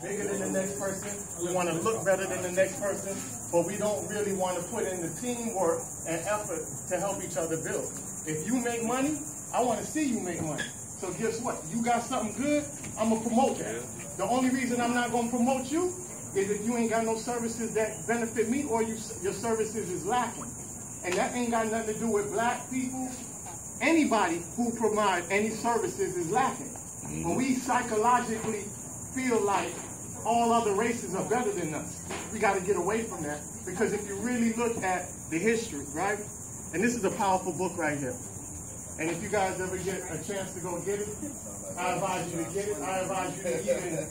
Bigger than the next person, we want to look better than the next person, but we don't really want to put in the teamwork and effort to help each other build. If you make money, I want to see you make money. So guess what? You got something good, I'm going to promote that. The only reason I'm not going to promote you is if you ain't got no services that benefit me or your services is lacking. And that ain't got nothing to do with black people. Anybody who provides any services is lacking. When we psychologically feel like all other races are better than us, we got to get away from that. Because if you really look at the history, right? And this is a powerful book right here. And if you guys ever get a chance to go get it, I advise you to get it. I advise you to even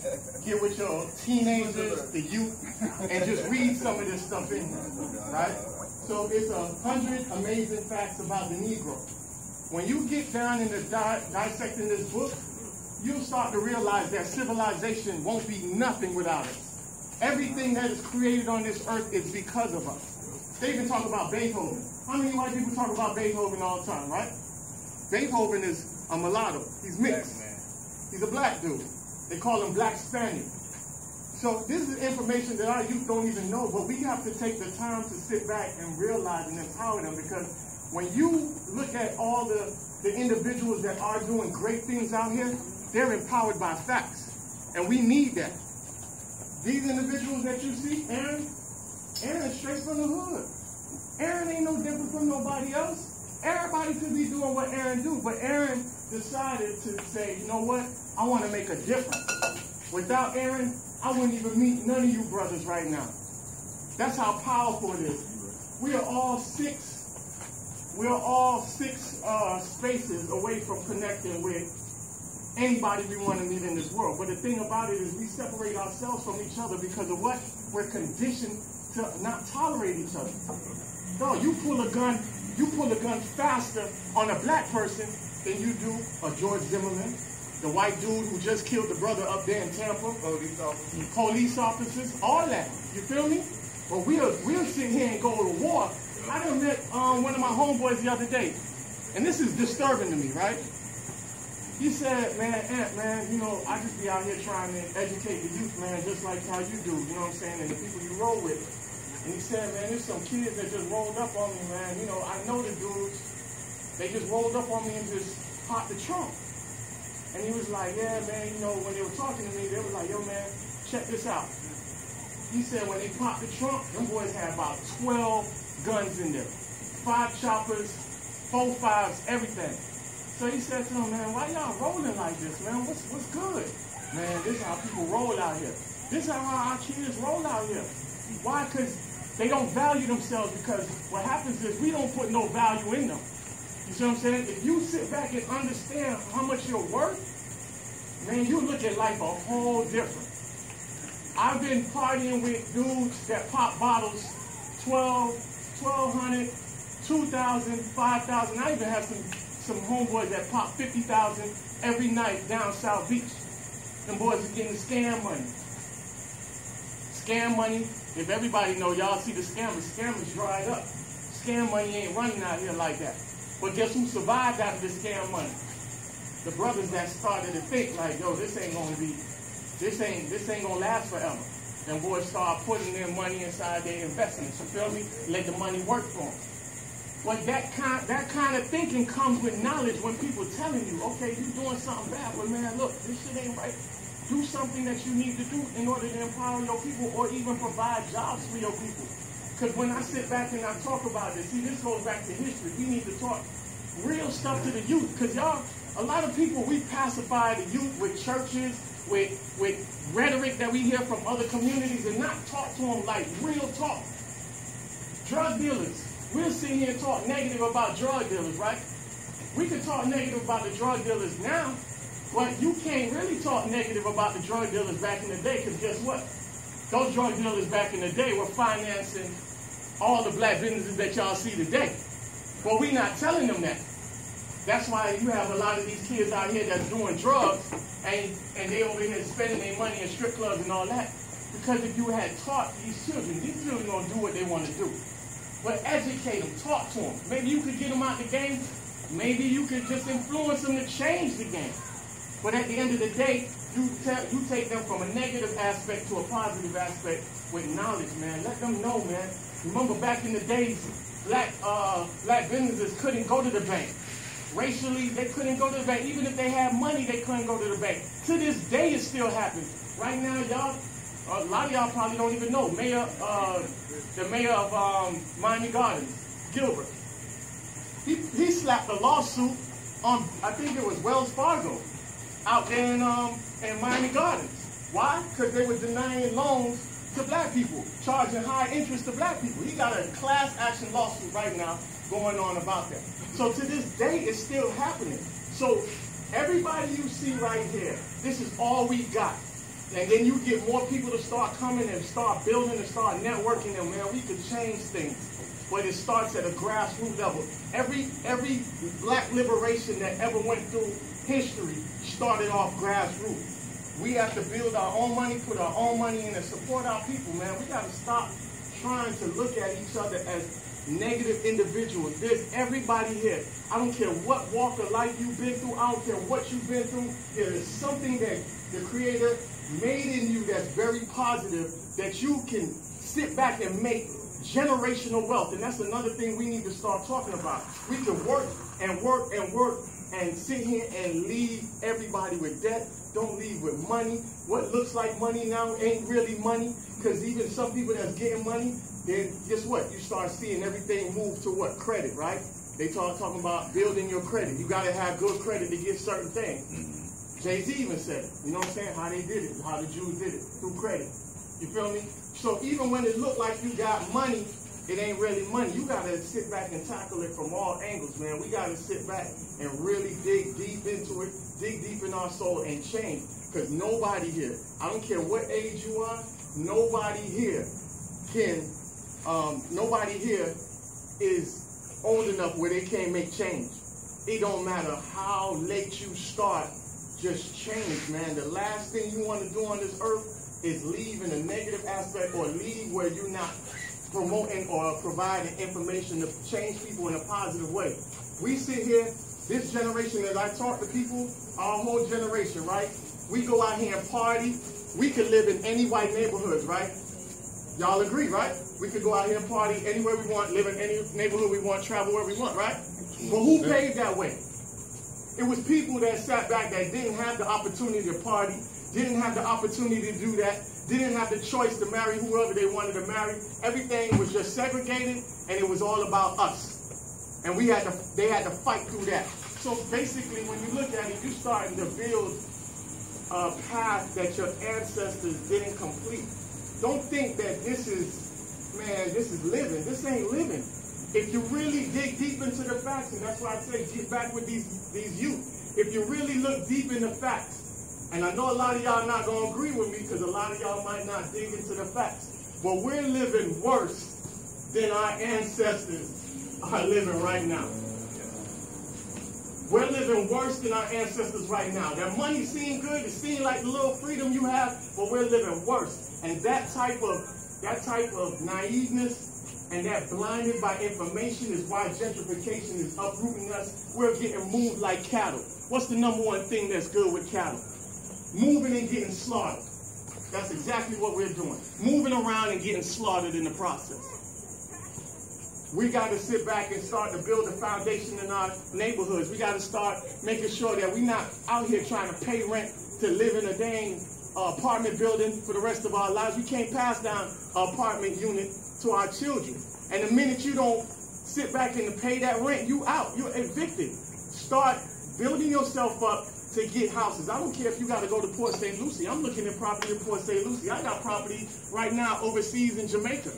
get with your teenagers, the youth, and just read some of this stuff in here, right? So it's 100 amazing facts about the Negro. When you get down into dissecting this book, you'll start to realize that civilization won't be nothing without us. Everything that is created on this earth is because of us. They even talk about Beethoven. How many white people talk about Beethoven all the time, right? Beethoven is a mulatto. He's mixed. He's a black dude. They call him Black Spaniard. So this is information that our youth don't even know, but we have to take the time to sit back and realize and empower them, because when you look at all the individuals that are doing great things out here, they're empowered by facts. And we need that. These individuals that you see, Aaron's straight from the hood. Aaron ain't no different from nobody else. Everybody could be doing what Aaron do, but Aaron decided to say, you know what? I want to make a difference. Without Aaron, I wouldn't even meet none of you brothers right now. That's how powerful it is. We are all six spaces away from connecting with anybody we want to meet in this world. But the thing about it is we separate ourselves from each other because of what? We're conditioned to not tolerate each other. No, you pull a gun faster on a black person than you do a George Zimmerman, the white dude who just killed the brother up there in Tampa, police officers, all that. You feel me? But we'll sit here and go to war. I done met one of my homeboys the other day, and this is disturbing to me, right? He said, man, Aunt, man, you know, I just be out here trying to educate the youth, man, just like how you do, you know what I'm saying, and the people you roll with. And he said, man, there's some kids that just rolled up on me, man. You know, I know the dudes. They just rolled up on me and just popped the trunk. And he was like, yeah, man, you know, when they were talking to me, they were like, yo, man, check this out. He said when they popped the trunk, them boys had about 12 guns in there. 5 choppers, 4 5s, everything. So he said to them, man, why y'all rolling like this, man? What's good? Man, this is how people roll out here. This is how our kids roll out here. Why? Because they don't value themselves, because what happens is we don't put no value in them. You see what I'm saying? If you sit back and understand how much you're worth, man, you look at life a whole different. I've been partying with dudes that pop bottles 1,200, 2,000, 5,000. I even have some homeboys that pop 50,000 every night down South Beach. Them boys are getting scam money. Scam money. If everybody know, y'all see the scammers dried up. Scam money ain't running out here like that. But guess who survived after the scam money? The brothers that started to think like, yo, this ain't gonna last forever. Them boys start putting their money inside their investments. You feel me? Let the money work for them. But that kind of thinking comes with knowledge when people telling you, okay, you doing something bad, but man, look, this shit ain't right. Do something that you need to do in order to empower your people, or even provide jobs for your people. Because when I sit back and I talk about this, see, this goes back to history. We need to talk real stuff to the youth. Because y'all, a lot of people, we pacify the youth with churches, with rhetoric that we hear from other communities, and not talk to them like real talk. Drug dealers. We'll sit here and talk negative about drug dealers, right? We can talk negative about the drug dealers now, but you can't really talk negative about the drug dealers back in the day, because guess what? Those drug dealers back in the day were financing all the black businesses that y'all see today. But we're not telling them that. That's why you have a lot of these kids out here that's doing drugs, and they over here spending their money in strip clubs and all that. Because if you had taught these children gonna do what they want to do. But educate them, talk to them. Maybe you could get them out the game. Maybe you could just influence them to change the game. But at the end of the day, you take them from a negative aspect to a positive aspect with knowledge, man. Let them know, man. Remember back in the days, black businesses couldn't go to the bank. Racially, they couldn't go to the bank. Even if they had money, they couldn't go to the bank. To this day, it still happens. Right now, y'all, a lot of y'all probably don't even know. The mayor of Miami Gardens, Gilbert, he slapped a lawsuit on, I think it was Wells Fargo, out there in Miami Gardens. Why? Because they were denying loans to black people, charging high interest to black people. He got a class action lawsuit right now going on about that. So to this day, it's still happening. So everybody you see right here, this is all we got. And then you get more people to start coming and start building and start networking, and man, we could change things. But it starts at a grassroots level. Every black liberation that ever went through history started off grassroots. We have to build our own money, put our own money in, and support our people, man. We got to stop trying to look at each other as negative individuals. There's everybody here. I don't care what walk of life you've been through. I don't care what you've been through. There is something that the Creator made in you that's very positive that you can sit back and make generational wealth. And that's another thing we need to start talking about. We can work and work and work and sit here and leave everybody with debt. Don't leave with money. What looks like money now ain't really money, because even some people that's getting money, then guess what? You start seeing everything move to what? Credit, right? They talking about building your credit. You got to have good credit to get certain things. Jay-Z even said it. You know what I'm saying? How they did it, how the Jews did it, through credit. You feel me? So even when it looked like you got money, it ain't really money. You got to sit back and tackle it from all angles, man. We got to sit back and really dig deep into it, dig deep in our soul and change. Because nobody here, I don't care what age you are, nobody here is old enough where they can't make change. It don't matter how late you start, just change, man. The last thing you want to do on this earth is leave in a negative aspect, or leave where you're not promoting or providing information to change people in a positive way. We sit here, this generation, as I talk to people, our whole generation, right? We go out here and party. We could live in any white neighborhoods, right? Y'all agree, right? We could go out here and party anywhere we want, live in any neighborhood we want, travel where we want, right? But who paved that way? It was people that sat back that didn't have the opportunity to party, didn't have the opportunity to do that, didn't have the choice to marry whoever they wanted to marry. Everything was just segregated, and it was all about us. And they had to fight through that. So basically, when you look at it, you're starting to build a path that your ancestors didn't complete. Don't think that this is living. This ain't living. If you really dig deep into the facts, and that's why I say get back with these youth. If you really look deep in the facts, and I know a lot of y'all not going to agree with me because a lot of y'all might not dig into the facts, but we're living worse than our ancestors are living right now. We're living worse than our ancestors right now. That money seems good, it seems like the little freedom you have, but we're living worse. And that type of naiveness and that blinded by information is why gentrification is uprooting us. We're getting moved like cattle. What's the number one thing that's good with cattle? Moving and getting slaughtered. That's exactly what we're doing. Moving around and getting slaughtered in the process. We got to sit back and start to build a foundation in our neighborhoods. We got to start making sure that we're not out here trying to pay rent to live in a dang apartment building for the rest of our lives. We can't pass down an apartment unit to our children. And the minute you don't sit back and pay that rent, you out. You're evicted. Start building yourself up to get houses. I don't care if you got to go to Port St. Lucie. I'm looking at property in Port St. Lucie. I got property right now overseas in Jamaica.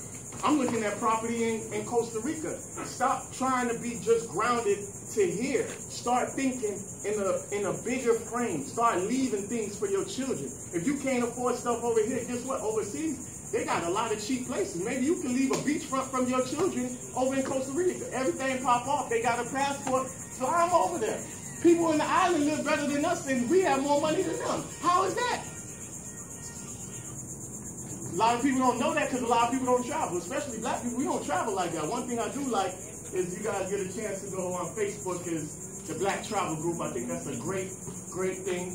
I'm looking at property in Costa Rica. Stop trying to be just grounded to here. Start thinking in a bigger frame. Start leaving things for your children. If you can't afford stuff over here, guess what? Overseas, they got a lot of cheap places. Maybe you can leave a beachfront from your children over in Costa Rica. Everything pop off. They got a passport. Fly them over there. People in the island live better than us, and we have more money than them. How is that? A lot of people don't know that because a lot of people don't travel, especially black people. We don't travel like that. One thing I do like is you guys get a chance to go on Facebook is the Black Travel Group. I think that's a great thing.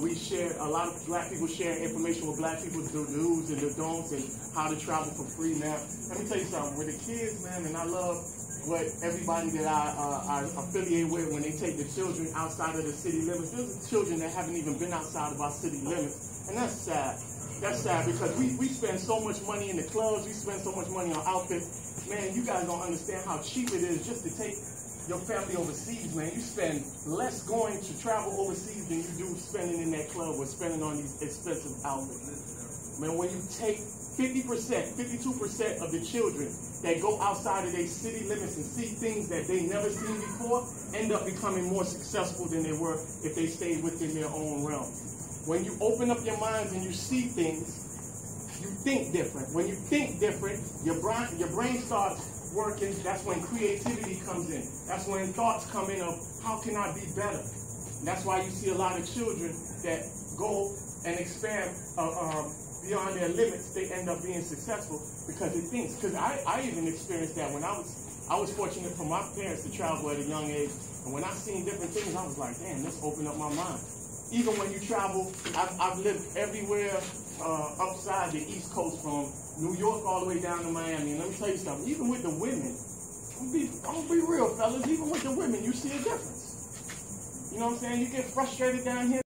We share, a lot of black people share information with black people, the do's and the don'ts, and how to travel for free now. Let me tell you something, with the kids, man, and I love what everybody that I affiliate with when they take the children outside of the city limits. There's children that haven't even been outside of our city limits, and that's sad. That's sad because we spend so much money in the clubs, we spend so much money on outfits. Man, you guys don't understand how cheap it is just to take your family overseas, man. You spend less going to travel overseas than you do spending in that club or spending on these expensive outfits. Man, when you take 50%, 52% of the children that go outside of their city limits and see things that they never seen before, end up becoming more successful than they were if they stayed within their own realm. When you open up your minds and you see things, you think different. When you think different, your brain starts working. That's when creativity comes in. That's when thoughts come in of, how can I be better? And that's why you see a lot of children that go and expand beyond their limits. They end up being successful because they think. Because I even experienced that when I was fortunate for my parents to travel at a young age. And when I seen different things, I was like, damn, this opened up my mind. Even when you travel, I've lived everywhere upside the East Coast, from New York all the way down to Miami. And let me tell you something, even with the women, I'm gonna be real, fellas, even with the women, you see a difference. You know what I'm saying? You get frustrated down here.